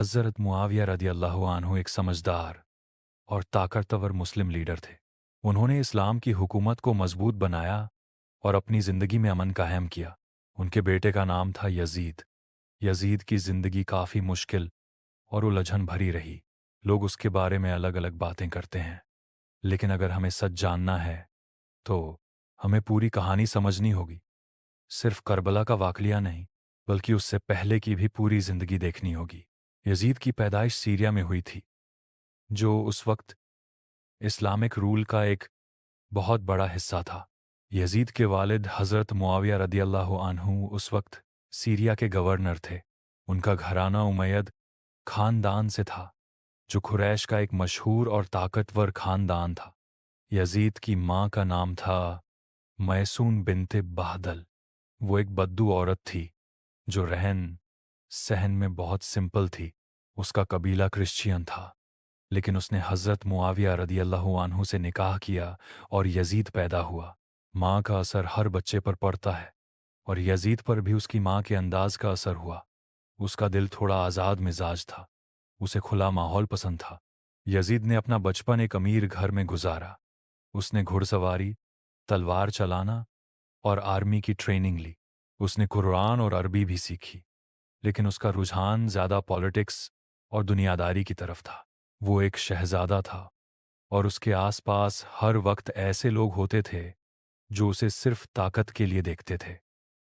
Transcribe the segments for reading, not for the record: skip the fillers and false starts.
हज़रत मुआविया रदियल्लाहु अन्हु एक समझदार और ताकतवर मुस्लिम लीडर थे। उन्होंने इस्लाम की हुकूमत को मजबूत बनाया और अपनी ज़िंदगी में अमन कायम किया। उनके बेटे का नाम था यजीद। यजीद की ज़िंदगी काफ़ी मुश्किल और उलझन भरी रही। लोग उसके बारे में अलग अलग बातें करते हैं, लेकिन अगर हमें सच जानना है तो हमें पूरी कहानी समझनी होगी। सिर्फ करबला का वाकया नहीं, बल्कि उससे पहले की भी पूरी ज़िंदगी देखनी होगी। यजीद की पैदाइश सीरिया में हुई थी, जो उस वक्त इस्लामिक रूल का एक बहुत बड़ा हिस्सा था। यजीद के वालिद हज़रत मुआविया रदियल्लाहु अन्हु उस वक्त सीरिया के गवर्नर थे। उनका घराना उमैयद खानदान से था, जो कुरैश का एक मशहूर और ताकतवर खानदान था। यजीद की माँ का नाम था मैसून बिन्ते बहदल। वो एक बद्दू औरत थी जो रहन सहन में बहुत सिंपल थी। उसका कबीला क्रिश्चियन था, लेकिन उसने हज़रत मुआविया रदियल्लाहु अन्हु से निकाह किया और यजीद पैदा हुआ। माँ का असर हर बच्चे पर पड़ता है, और यजीद पर भी उसकी माँ के अंदाज का असर हुआ। उसका दिल थोड़ा आज़ाद मिजाज था, उसे खुला माहौल पसंद था। यजीद ने अपना बचपन एक अमीर घर में गुजारा। उसने घुड़सवारी, तलवार चलाना और आर्मी की ट्रेनिंग ली। उसने कुरान और अरबी भी सीखी, लेकिन उसका रुझान ज़्यादा पॉलिटिक्स और दुनियादारी की तरफ था। वो एक शहज़ादा था, और उसके आसपास हर वक्त ऐसे लोग होते थे जो उसे सिर्फ ताकत के लिए देखते थे।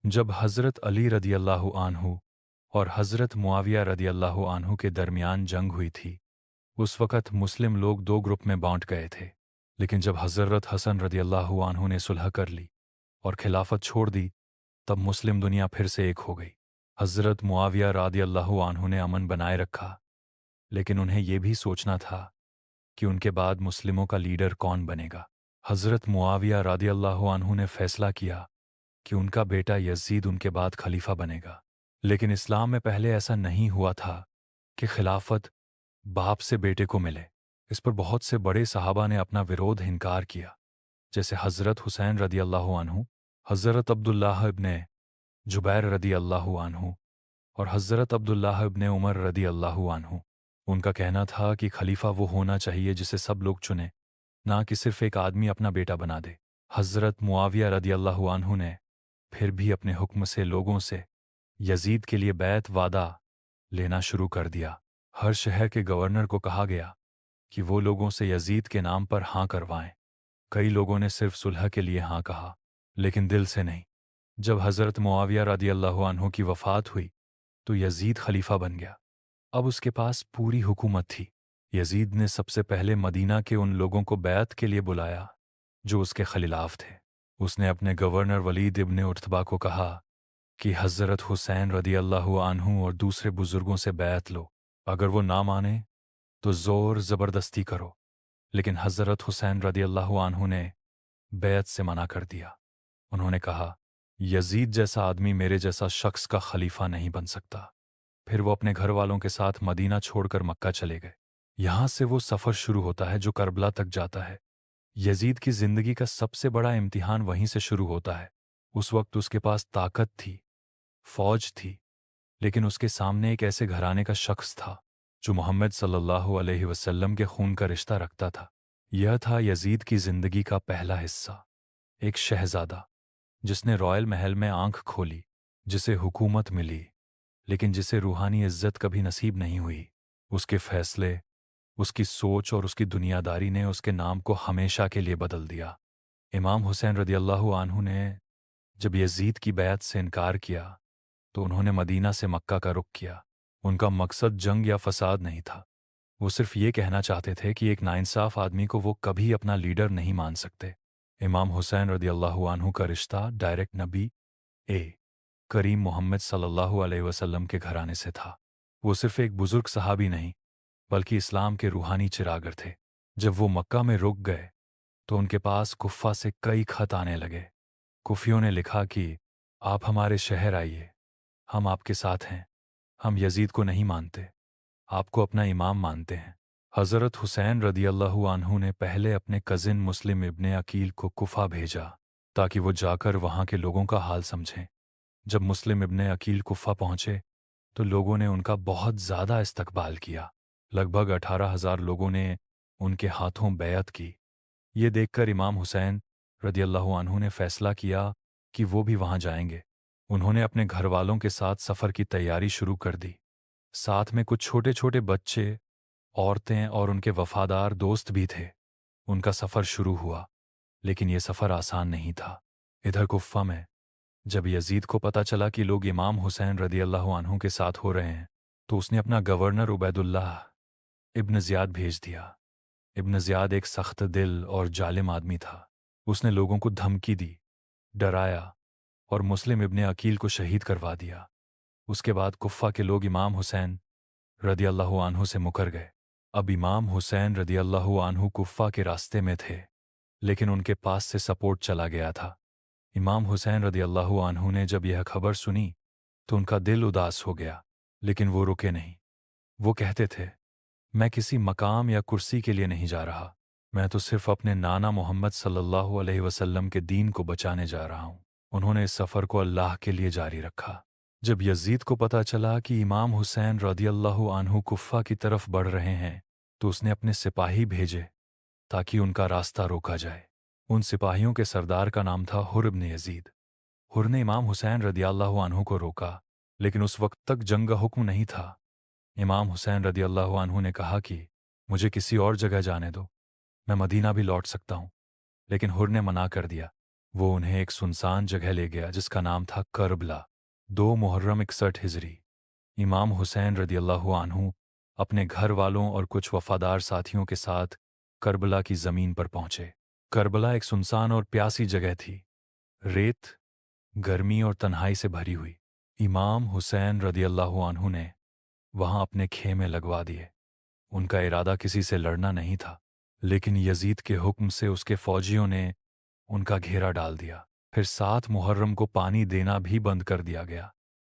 जब हज़रत अली रदियल्लाहु अन्हु और हज़रत मुआविया रदियल्लाहु अन्हु के दरमियान जंग हुई थी, उस वक़्त मुस्लिम लोग दो ग्रुप में बाँट गए थे। लेकिन जब हज़रत हसन रदियल्लाहु अन्हु ने सुलह कर ली और खिलाफत छोड़ दी, तब मुस्लिम दुनिया फिर से एक हो गई। हज़रत मुआविया रदियल्लाहु अन्हु ने अमन बनाए रखा, लेकिन उन्हें यह भी सोचना था कि उनके बाद मुस्लिमों का लीडर कौन बनेगा। हज़रत मुआविया रदियल्लाहु अन्हु ने फैसला किया कि उनका बेटा यजीद उनके बाद खलीफा बनेगा। लेकिन इस्लाम में पहले ऐसा नहीं हुआ था कि खिलाफत बाप से बेटे को मिले। इस पर बहुत से बड़े सहाबा ने अपना विरोध इनकार किया, जैसे हज़रत हुसैन रदियल्लाहु अन्हु, हज़रत अब्दुल्लाह इब्ने जुबैर रदियल्लाहु अन्हु और हज़रत अब्दुल्लाह इब्ने उमर रदियल्लाहु अन्हु। उनका कहना था कि खलीफा वो होना चाहिए जिसे सब लोग चुने, ना कि सिर्फ एक आदमी अपना बेटा बना दे। हज़रत मुआविया रदियल्लाहु अन्हु ने फिर भी अपने हुक्म से लोगों से यजीद के लिए बैत वादा लेना शुरू कर दिया। हर शहर के गवर्नर को कहा गया कि वो लोगों से यजीद के नाम पर हाँ करवाएं। कई लोगों ने सिर्फ सुलह के लिए हाँ कहा, लेकिन दिल से नहीं। जब हज़रत मुआविया रदियल्लाहु अन्हु की वफ़ात हुई तो यजीद खलीफा बन गया। अब उसके पास पूरी हुकूमत थी। यजीद ने सबसे पहले मदीना के उन लोगों को बैत के लिए बुलाया जो उसके खिलाफ थे। उसने अपने गवर्नर वलीद इब्ने उतबा को कहा कि हज़रत हुसैन रदियल्लाहु अन्हु और दूसरे बुजुर्गों से बैत लो। अगर वो ना माने तो ज़ोर ज़बरदस्ती करो। लेकिन हज़रत हुसैन रदियल्लाहु अन्हु ने बैत से मना कर दिया। उन्होंने कहा, यजीद जैसा आदमी मेरे जैसा शख्स का खलीफा नहीं बन सकता। फिर वो अपने घर वालों के साथ मदीना छोड़कर मक्का चले गए। यहाँ से वो सफ़र शुरू होता है जो करबला तक जाता है। यजीद की ज़िंदगी का सबसे बड़ा इम्तिहान वहीं से शुरू होता है। उस वक्त उसके पास ताकत थी, फ़ौज थी, लेकिन उसके सामने एक ऐसे घराने का शख्स था जो मोहम्मद सल्लल्लाहु अलैहि वसल्लम के खून का रिश्ता रखता था। यह था यजीद की ज़िंदगी का पहला हिस्सा। एक शहज़ादा जिसने रॉयल महल में आंख खोली, जिसे हुकूमत मिली, लेकिन जिसे रूहानी इज्जत कभी नसीब नहीं हुई। उसके फैसले, उसकी सोच और उसकी दुनियादारी ने उसके नाम को हमेशा के लिए बदल दिया। इमाम हुसैन रदियल्लाहु अन्हु ने जब यजीद की बैत से इनकार किया तो उन्होंने मदीना से मक्का का रुख किया। उनका मकसद जंग या फसाद नहीं था। वो सिर्फ ये कहना चाहते थे कि एक नाइंसाफ आदमी को वो कभी अपना लीडर नहीं मान सकते। इमाम हुसैन रदियल्लाहु अन्हु का रिश्ता डायरेक्ट नबी करीम मोहम्मद सल्लल्लाहु अलैहि वसल्लम के घराने से था। वो सिर्फ एक बुजुर्ग सहाबी नहीं, बल्कि इस्लाम के रूहानी चिरागर थे। जब वो मक्का में रुक गए तो उनके पास कुफ़ा से कई खत आने लगे। कुफियों ने लिखा कि आप हमारे शहर आइए, हम आपके साथ हैं, हम यजीद को नहीं मानते, आपको अपना इमाम मानते हैं। हज़रत हुसैन रदियल्लाहु अन्हु ने पहले अपने कज़िन मुस्लिम इब्ने अकील को कुफा भेजा ताकि वो जाकर वहाँ के लोगों का हाल समझें। जब मुस्लिम इब्ने अकील कुफा पहुँचे تو لوگوں نے ان کا بہت زیادہ استقبال کیا۔ لگ بھگ 18,000 لوگوں نے ان کے ہاتھوں بیعت کی۔ یہ دیکھ کر امام حسین رضی اللہ عنہ نے فیصلہ کیا کہ وہ بھی وہاں جائیں گے۔ انہوں نے اپنے گھر والوں کے ساتھ سفر کی تیاری شروع کر دی۔ ساتھ میں کچھ چھوٹے چھوٹے بچے، عورتیں اور ان کے وفادار دوست بھی تھے۔ ان کا سفر شروع ہوا، لیکن یہ سفر آسان نہیں تھا۔ ادھر کوفہ میں جب یزید کو پتہ چلا کہ لوگ امام حسین رضی اللہ عنہ کے ساتھ ہو رہے ہیں، تو اس نے اپنا گورنر عبید اللہ ابن زیاد بھیج دیا۔ ابن زیاد ایک سخت دل اور ظالم آدمی تھا۔ اس نے لوگوں کو دھمکی دی، ڈرایا اور مسلم ابن عقیل کو شہید کروا دیا۔ اس کے بعد کوفہ کے لوگ امام حسین رضی اللہ عنہ سے مکر گئے۔ اب امام حسین رضی اللہ عنہ کوفہ کے راستے میں تھے، لیکن ان کے پاس سے سپورٹ چلا گیا تھا۔ امام حسین رضی اللہ عنہ نے جب یہ خبر سنی تو ان کا دل اداس ہو گیا، لیکن وہ رکے نہیں۔ وہ کہتے تھے، میں کسی مقام یا کرسی کے لیے نہیں جا رہا، میں تو صرف اپنے نانا محمد صلی اللہ علیہ وسلم کے دین کو بچانے جا رہا ہوں۔ انہوں نے اس سفر کو اللہ کے لیے جاری رکھا۔ جب یزید کو پتہ چلا کہ امام حسین رضی اللہ عنہ کوفہ کی طرف بڑھ رہے ہیں، تو اس نے اپنے سپاہی بھیجے تاکہ ان کا راستہ روکا جائے۔ ان سپاہیوں کے سردار کا نام تھا حر بن یزید۔ حر نے امام حسین رضی اللہ عنہ کو روکا، لیکن اس وقت تک جنگ کا حکم نہیں تھا۔ امام حسین رضی اللہ عنہ نے کہا کہ مجھے کسی اور جگہ جانے دو، میں مدینہ بھی لوٹ سکتا ہوں، لیکن حر نے منع کر دیا۔ وہ انہیں ایک سنسان جگہ لے گیا جس کا نام تھا کربلا۔ 2 محرم 61 ہجری۔ امام حسین رضی اللہ عنہ اپنے گھر والوں اور کچھ وفادار ساتھیوں کے ساتھ کربلا کی زمین پر پہنچے۔ کربلا ایک سنسان اور پیاسی جگہ تھی، ریت، گرمی اور تنہائی سے بھری ہوئی۔ امام حسین رضی اللہ عنہ نے وہاں اپنے خیمے لگوا دیے۔ ان کا ارادہ کسی سے لڑنا نہیں تھا، لیکن یزید کے حکم سے اس کے فوجیوں نے ان کا گھیرا ڈال دیا۔ پھر 7 محرم کو پانی دینا بھی بند کر دیا گیا۔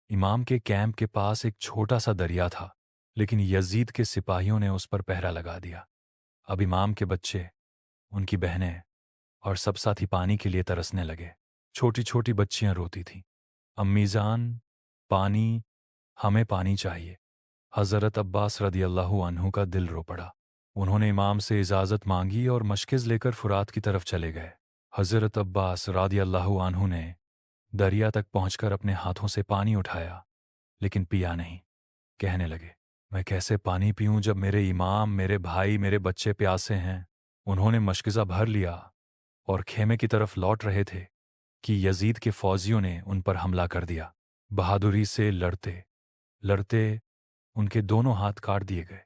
امام کے کیمپ کے پاس ایک چھوٹا سا دریا تھا، لیکن یزید کے سپاہیوں نے اس پر پہرا لگا دیا۔ اب امام کے بچے، ان کی بہنیں اور سب ساتھی پانی کے لیے ترسنے لگے۔ چھوٹی چھوٹی بچیاں روتی تھیں، امی جان، پانی، ہمیں پانی چاہیے۔ حضرت عباس رضی اللہ عنہ کا دل رو پڑا۔ انہوں نے امام سے اجازت مانگی اور مشکز لے کر فرات کی طرف چلے گئے۔ حضرت عباس رضی اللہ عنہ نے دریا تک پہنچ کر اپنے ہاتھوں سے پانی اٹھایا، لیکن پیا نہیں۔ کہنے لگے، میں کیسے پانی پیوں جب میرے امام، میرے بھائی، میرے بچے پیاسے ہیں۔ انہوں نے مشکزہ بھر لیا اور خیمے کی طرف لوٹ رہے تھے کہ یزید کے فوجیوں نے ان پر حملہ کر دیا۔ بہادری سے لڑتے لڑتے ان کے دونوں ہاتھ کاٹ دیے گئے،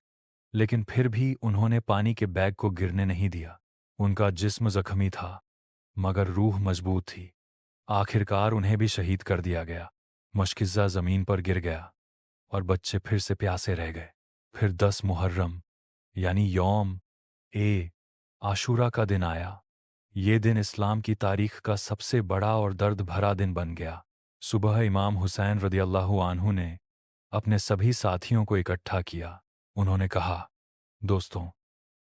لیکن پھر بھی انہوں نے پانی کے بیگ کو گرنے نہیں دیا۔ ان کا جسم زخمی تھا، مگر روح مضبوط تھی۔ آخرکار انہیں بھی شہید کر دیا گیا۔ مشکزہ زمین پر گر گیا اور بچے پھر سے پیاسے رہ گئے۔ پھر 10 محرم یعنی یوم عاشورہ کا دن آیا۔ یہ دن اسلام کی تاریخ کا سب سے بڑا اور درد بھرا دن بن گیا۔ صبح امام حسین رضی اللہ عنہ نے اپنے سبھی ساتھیوں کو اکٹھا کیا۔ انہوں نے کہا، دوستوں،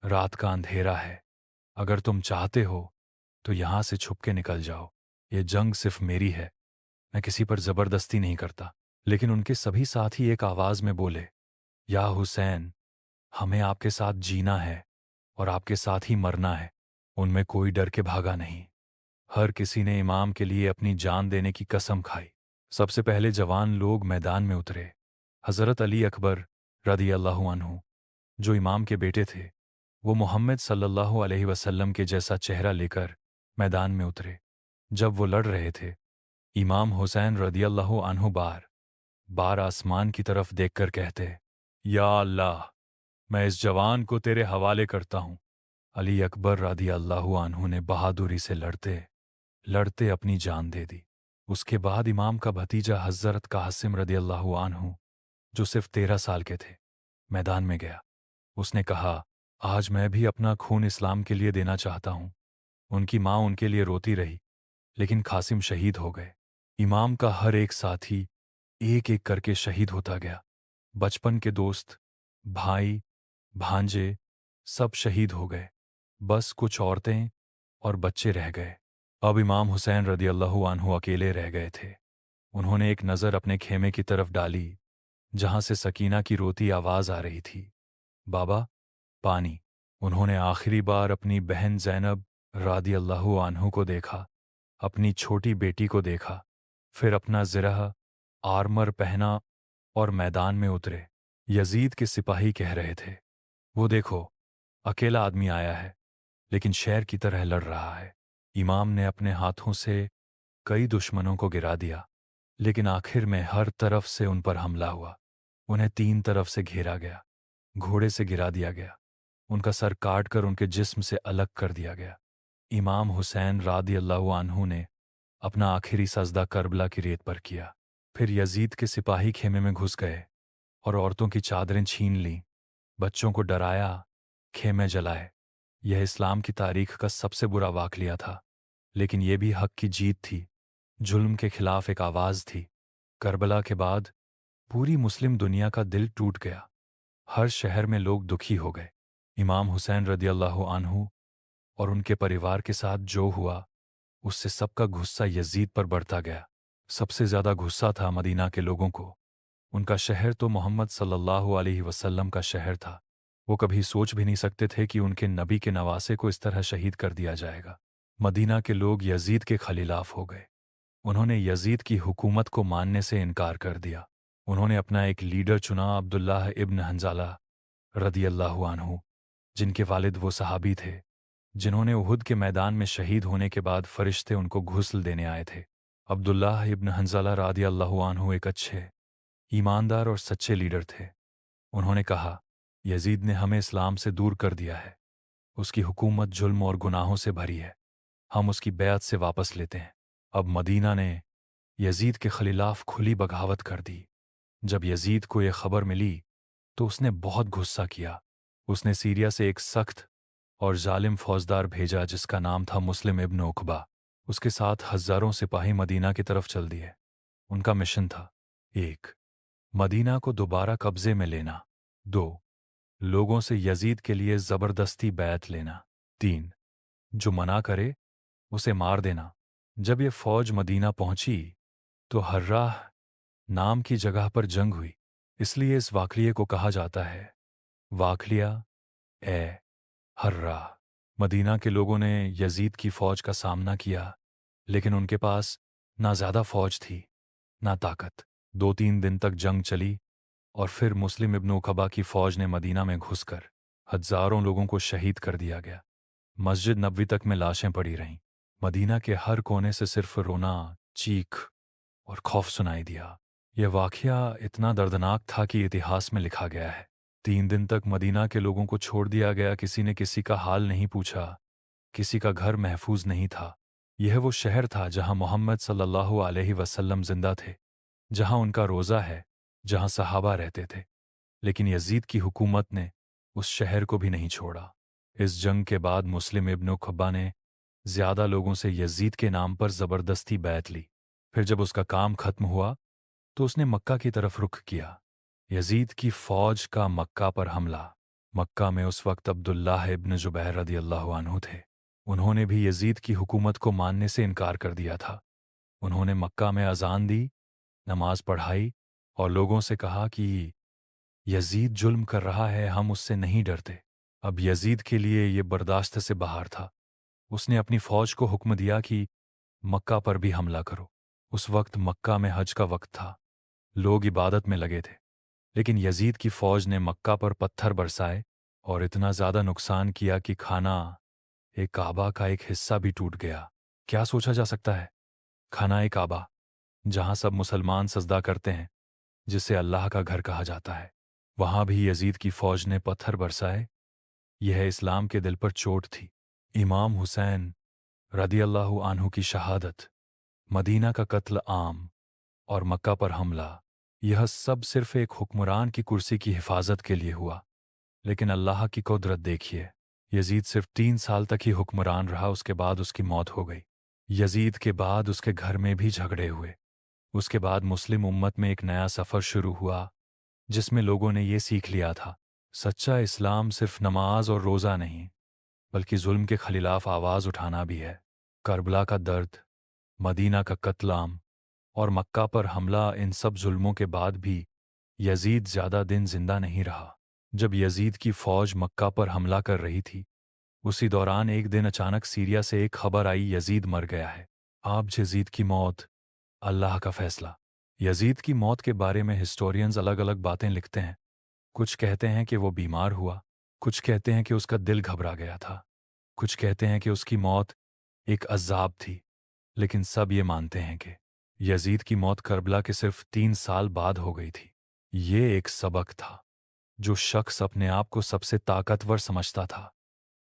رات کا اندھیرا ہے، اگر تم چاہتے ہو تو یہاں سے چھپ کے نکل جاؤ۔ یہ جنگ صرف میری ہے، میں کسی پر زبردستی نہیں کرتا۔ لیکن ان کے سبھی ساتھی ایک آواز میں بولے، یا حسین، ہمیں آپ کے ساتھ جینا ہے اور آپ کے ساتھ ہی مرنا ہے۔ ان میں کوئی ڈر کے بھاگا نہیں۔ ہر کسی نے امام کے لیے اپنی جان دینے کی قسم کھائی۔ سب سے پہلے جوان لوگ میدان میں اترے۔ حضرت علی اکبر رضی اللہ عنہ، جو امام کے بیٹے تھے، وہ محمد صلی اللہ علیہ وسلم کے جیسا چہرہ لے کر میدان میں اترے۔ جب وہ لڑ رہے تھے، امام حسین رضی اللہ عنہ بار بار آسمان کی طرف دیکھ کر کہتے، یا اللہ، میں اس جوان کو تیرے حوالے کرتا ہوں۔ علی اکبر رضی اللہ عنہ نے بہادری سے لڑتے لڑتے اپنی جان دے دی۔ اس کے بعد امام کا بھتیجا حضرت قاسم رضی اللہ عنہ، جو صرف 13 سال کے تھے، میدان میں گیا۔ اس نے کہا، آج میں بھی اپنا خون اسلام کے لیے دینا چاہتا ہوں۔ ان کی ماں ان کے لیے روتی رہی، لیکن قاسم شہید ہو گئے۔ امام کا ہر ایک ساتھی ایک ایک کر کے شہید ہوتا گیا۔ بچپن کے دوست، بھائی، بھانجے، سب شہید ہو گئے۔ بس کچھ عورتیں اور بچے رہ گئے۔ اب امام حسین رضی اللہ عنہ اکیلے رہ گئے تھے۔ انہوں نے ایک نظر اپنے خیمے کی طرف ڈالی، जहां से सकीना की रोती आवाज आ रही थी। बाबा, पानी। उन्होंने आखिरी बार अपनी बहन ज़ैनब रादी अल्लाहु अन्हु को देखा, अपनी छोटी बेटी को देखा, फिर अपना ज़िरह आर्मर पहना और मैदान में उतरे। यजीद के सिपाही कह रहे थे, वो देखो, अकेला आदमी आया है, लेकिन शेर की तरह लड़ रहा है। इमाम ने अपने हाथों से कई दुश्मनों को गिरा दिया, लेकिन आखिर में हर तरफ से उन पर हमला हुआ। उन्हें 3 तरफ से घेरा गया, घोड़े से गिरा दिया गया, उनका सर काट कर उनके जिस्म से अलग कर दिया गया। इमाम हुसैन रादी अल्लाहु अन्हु ने अपना आखिरी सजदा करबला की रेत पर किया। फिर यजीद के सिपाही खेमे में घुस गए और औरतों की चादरें छीन लीं, बच्चों को डराया, खेमे जलाए। यह इस्लाम की तारीख का सबसे बुरा वाक़या था, लेकिन यह भी हक की जीत थी, जुल्म के खिलाफ एक आवाज़ थी। करबला के बाद पूरी मुस्लिम दुनिया का दिल टूट गया। हर शहर में लोग दुखी हो गए। इमाम हुसैन रदियल्लाहु अन्हु और उनके परिवार के साथ जो हुआ, उससे सबका गुस्सा यजीद पर बढ़ता गया। सबसे ज़्यादा गुस्सा था मदीना के लोगों को। उनका शहर तो मोहम्मद सल्लल्लाहु अलैहि वसल्लम का शहर था। वो कभी सोच भी नहीं सकते थे कि उनके नबी के नवासे को इस तरह शहीद कर दिया जाएगा। मदीना के लोग यजीद के खिलाफ हो गए। उन्होंने यजीद की हुकूमत को मानने से इनकार कर दिया। उन्होंने अपना एक लीडर चुना, अब्दुल्लाह इब्न हंजाला रदियल्लाहु अन्हु, जिनके वालिद वो सहाबी थे जिन्होंने उहुद के मैदान में शहीद होने के बाद फरिश्ते उनको गुस्ल देने आए थे। अब्दुल्लाह इब्न हंजाला रदियल्लाहु अन्हु एक अच्छे, ईमानदार और सच्चे लीडर थे। उन्होंने कहा, यजीद ने हमें इस्लाम से दूर कर दिया है, उसकी हुकूमत जुल्म और गुनाहों से भरी है, हम उसकी बैत से वापस लेते हैं। अब मदीना ने यजीद के खिलाफ खुली बगावत कर दी। जब यजीद को यह खबर मिली तो उसने बहुत गुस्सा किया। उसने सीरिया से एक सख्त और जालिम फौजदार भेजा जिसका नाम था मुस्लिम इब्न उकबा। उसके साथ हज़ारों सिपाही मदीना की तरफ चल दिए। उनका मिशन था, 1. मदीना को दोबारा कब्जे में लेना, 2. लोगों से यजीद के लिए ज़बरदस्ती बैत लेना, 3. जो मना करे उसे मार देना। जब ये फौज मदीना पहुंची तो हर्राह नाम की जगह पर जंग हुई, इसलिए इस वाक़ये को कहा जाता है वाक़या ए हर्राह। मदीना के लोगों ने यजीद की फ़ौज का सामना किया, लेकिन उनके पास ना ज़्यादा फ़ौज थी, ना ताकत। 2-3 दिन तक जंग चली और फिर मुस्लिम इब्न उकबा की फ़ौज ने मदीना में घुसकर हज़ारों लोगों को शहीद कर दिया गया। मस्जिद नबवी तक में लाशें पड़ी रहीं। मदीना के हर कोने से सिर्फ रोना, चीख और खौफ सुनाई दिया। यह वाक़या इतना दर्दनाक था कि इतिहास में लिखा गया है। 3 दिन तक मदीना के लोगों को छोड़ दिया गया, किसी ने किसी का हाल नहीं पूछा, किसी का घर महफूज नहीं था। यह वो शहर था जहां मोहम्मद सल्लल्लाहु अलैहि वसल्लम जिंदा थे, जहां उनका रोज़ा है, जहां सहाबा रहते थे। लेकिन यजीद की हुकूमत ने उस शहर को भी नहीं छोड़ा। इस जंग के बाद मुस्लिम इब्न उकबा ने ज़्यादा लोगों से यजीद के नाम पर ज़बरदस्ती बैत ली। फिर जब उसका काम खत्म हुआ तो उसने मक्का की तरफ रुख किया। यजीद की फ़ौज का मक्का पर हमला। मक्का में उस वक्त अब्दुल्लाह इब्न जुबैर रदियल्लाहु अन्हु थे। उन्होंने भी यजीद की हुकूमत को मानने से इनकार कर दिया था। उन्होंने मक्का में अजान दी, नमाज पढ़ाई और लोगों से कहा कि यजीद जुल्म कर रहा है, हम उससे नहीं डरते। अब यजीद के लिए ये बर्दाश्त से बाहर था। उसने अपनी फ़ौज को हुक्म दिया कि मक्का पर भी हमला करो। उस वक्त मक्का में हज का वक्त था, लोग इबादत में लगे थे, लेकिन यजीद की फ़ौज ने मक्का पर पत्थर बरसाए और इतना ज़्यादा नुकसान किया कि खाना ए काबा का एक हिस्सा भी टूट गया। क्या सोचा जा सकता है? खाना ए काबा, जहां सब मुसलमान सजदा करते हैं, जिसे अल्लाह का घर कहा जाता है, वहां भी यजीद की फ़ौज ने पत्थर बरसाए। यह इस्लाम के दिल पर चोट थी। इमाम हुसैन रदियल्लाहु अन्हु की शहादत, मदीना का कत्ल आम और मक्का पर हमला, यह सब सिर्फ एक हुक्मरान की कुर्सी की हिफाजत के लिए हुआ। लेकिन अल्लाह की कुदरत देखिए, यजीद सिर्फ 3 साल तक ही हुक्मरान रहा, उसके बाद उसकी मौत हो गई। यजीद के बाद उसके घर में भी झगड़े हुए। उसके बाद मुस्लिम उम्मत में एक नया सफ़र शुरू हुआ, जिसमें लोगों ने ये सीख लिया था, सच्चा इस्लाम सिर्फ नमाज और रोज़ा नहीं, बल्कि जुल्म के खिलाफ आवाज़ उठाना भी है। करबला का दर्द, मदीना का कत्ल आम और मक्का पर हमला, इन सब जुल्मों के बाद भी यजीद ज़्यादा दिन जिंदा नहीं रहा। जब यजीद की फ़ौज मक्का पर हमला कर रही थी, उसी दौरान एक दिन अचानक सीरिया से एक खबर आई, यजीद मर गया है। आप यजीद की मौत, अल्लाह का फैसला। यजीद की मौत के बारे में हिस्टोरियंस अलग अलग बातें लिखते हैं। कुछ कहते हैं कि वो बीमार हुआ, कुछ कहते हैं कि उसका दिल घबरा गया था, कुछ कहते हैं कि उसकी मौत एक अज़ाब थी, लेकिन सब ये मानते हैं कि यजीद की मौत करबला के सिर्फ 3 साल बाद हो गई थी। ये एक सबक था। जो शख्स अपने आप को सबसे ताकतवर समझता था,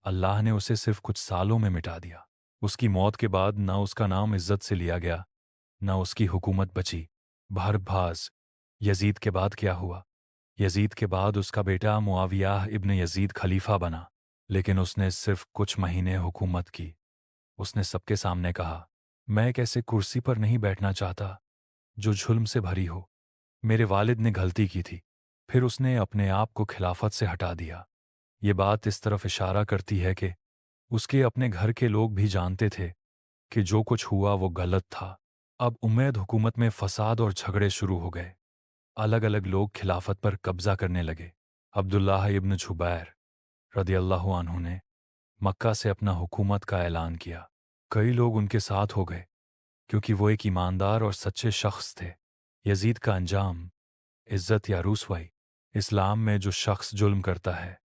अल्लाह ने उसे सिर्फ कुछ सालों में मिटा दिया। उसकी मौत के बाद न उसका नाम इज्जत से लिया गया, न उसकी हुकूमत बची। भारबाज यजीद के बाद क्या हुआ? यजीद के बाद उसका बेटा मुआविया इब्न यजीद खलीफा बना, लेकिन उसने सिर्फ कुछ महीने हुकूमत की। उसने सबके सामने कहा, मैं एक ऐसे कुर्सी पर नहीं बैठना चाहता जो जुल्म से भरी हो। मेरे वालिद ने गलती की थी। फिर उसने अपने आप को खिलाफत से हटा दिया। ये बात इस तरफ इशारा करती है कि उसके अपने घर के लोग भी जानते थे कि जो कुछ हुआ वो गलत था। अब उम्मैद हुकूमत में फसाद और झगड़े शुरू हो गए। अलग अलग लोग खिलाफत पर कब्जा करने लगे। अब्दुल्लाह इब्न जुबैर रदियल्लाहु अन्हु ने मक्का से अपना हुकूमत का ऐलान किया। कई लोग उनके साथ हो गए क्योंकि वो एक ईमानदार और सच्चे शख्स थे। यजीद का अंजाम, इज्जत या रुसवाई। इस्लाम में जो शख्स जुल्म करता है,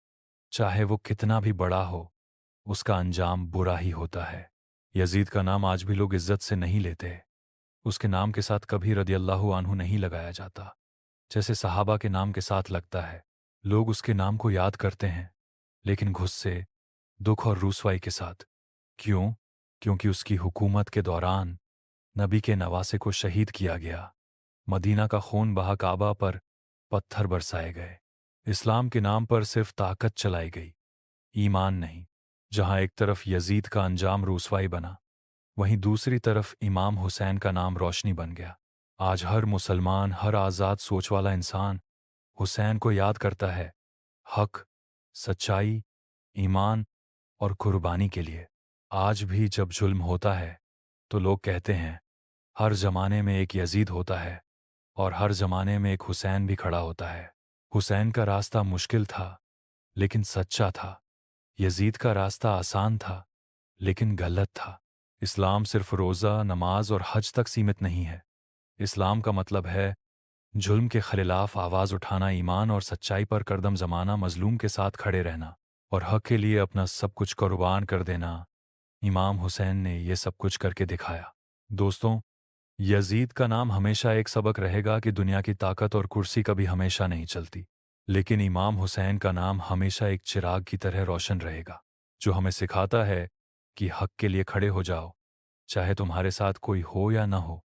चाहे वो कितना भी बड़ा हो, उसका अंजाम बुरा ही होता है। यजीद का नाम आज भी लोग इज्जत से नहीं लेते। उसके नाम के साथ कभी रदियल्लाहु अन्हु नहीं लगाया जाता, जैसे सहाबा के नाम के साथ लगता है। लोग उसके नाम को याद करते हैं, लेकिन गुस्से, दुख और रुसवाई के साथ। क्यों? क्योंकि उसकी हुकूमत के दौरान नबी के नवासे को शहीद किया गया। मदीना का खून बहा, काबा पर पत्थर बरसाए गए। इस्लाम के नाम पर सिर्फ ताकत चलाई गई, ईमान नहीं। जहां एक तरफ यजीद का अंजाम रुसवाई बना, वहीं दूसरी तरफ इमाम हुसैन का नाम रोशनी बन गया। आज हर मुसलमान, हर आज़ाद सोच वाला इंसान हुसैन को याद करता है, हक, सच्चाई, ईमान और कुर्बानी के लिए। आज भी जब जुल्म होता है तो लोग कहते हैं, हर जमाने में एक यजीद होता है और हर जमाने में एक हुसैन भी खड़ा होता है। हुसैन का रास्ता मुश्किल था, लेकिन सच्चा था। यजीद का रास्ता आसान था, लेकिन गलत था। इस्लाम सिर्फ रोज़ा, नमाज और हज तक सीमित नहीं है। इस्लाम का मतलब है जुल्म के खिलाफ आवाज़ उठाना, ईमान और सच्चाई पर करदम जमाना, मजलूम के साथ खड़े रहना और हक के लिए अपना सब कुछ कुर्बान कर देना। इमाम हुसैन ने ये सब कुछ करके दिखाया। दोस्तों, यजीद का नाम हमेशा एक सबक रहेगा कि दुनिया की ताकत और कुर्सी कभी हमेशा नहीं चलती, लेकिन इमाम हुसैन का नाम हमेशा एक चिराग की तरह रोशन रहेगा, जो हमें सिखाता है कि हक के लिए खड़े हो जाओ, चाहे तुम्हारे साथ कोई हो या न हो।